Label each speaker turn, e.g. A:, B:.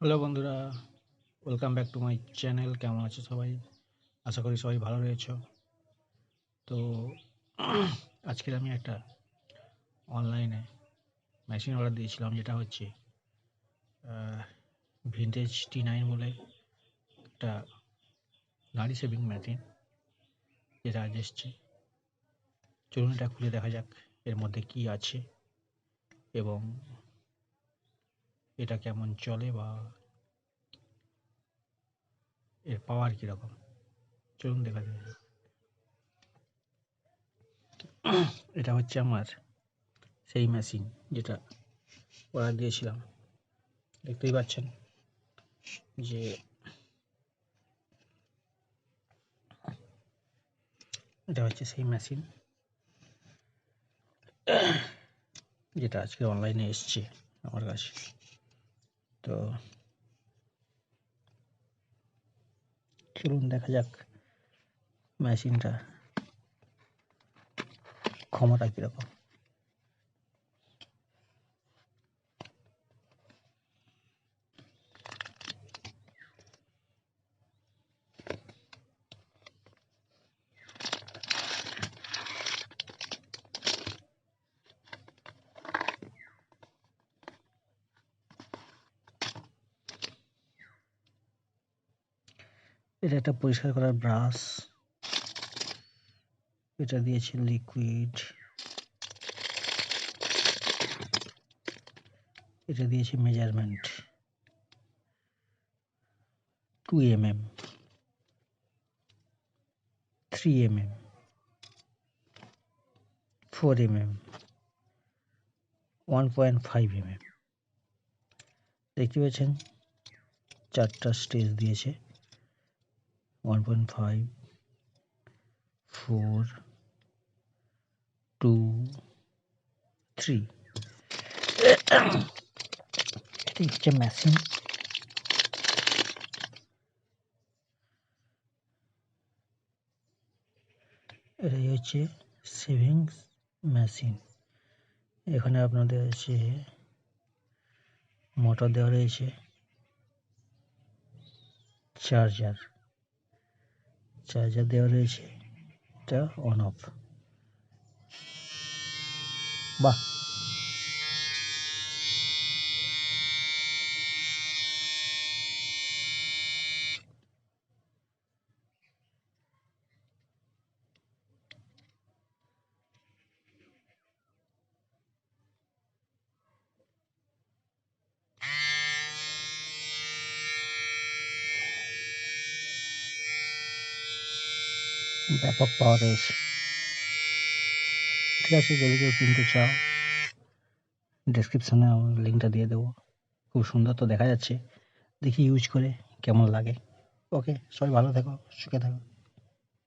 A: Hello বন্ধুরা, welcome back to my channel. কেমন আছো সবাই? আশা করি সবাই ভালো রয়েছো। তো আজকের আমি একটা অনলাইনে মেশিন অর্ডার দিয়েছিলাম, যেটা হচ্ছে ভিনটেজ T9 বলে একটা গাড়ি সেভিং মেশিন, যেটা আজ এসছে। চলুন এটা খুলে দেখা যাক এর মধ্যে কি আছে এবং এটা কেমন চলে বা এর পাওয়ার কীরকম। চলুন দেখা যাক। এটা হচ্ছে আমার সেই মেশিন যেটা অর্ডার দিয়েছিলাম। দেখতেই পাচ্ছেন যে এটা হচ্ছে সেই মেশিন যেটা আজকে অনলাইনে এসছে আমার কাছে। তো চলুন দেখা যাক মেশিনটা ক্ষমতা কীরকম। এটা একটা পরিষ্কার করার ব্রাশ, এটা দিয়েছে লিকুইড, এটা দিয়েছে measurement 2 mm, 3 mm, 4 mm, 1.5 mm। দেখতে পাচ্ছেন চারটা স্টেজ দিয়েছে, 1.5, 4, 2, 3। এটি হচ্ছে মেশিন। এটাই হচ্ছে সেভিংস মেশিন। এখানে আপনাদের আছে মোটর দেওয়া রয়েছে, চার্জার দেওয়া রয়েছে, এটা অন অফ। বাহ, ব্যাপক পাওয়ার রয়েছে। ঠিক আছে, যদি কেউ কিনতে চাও ডেসক্রিপশনে আমি লিঙ্কটা দিয়ে দেবো। খুব সুন্দর তো দেখা যাচ্ছে, দেখি ইউজ করে কেমন লাগে। ওকে, সবাই ভালো থেকো, সুখে থাকো।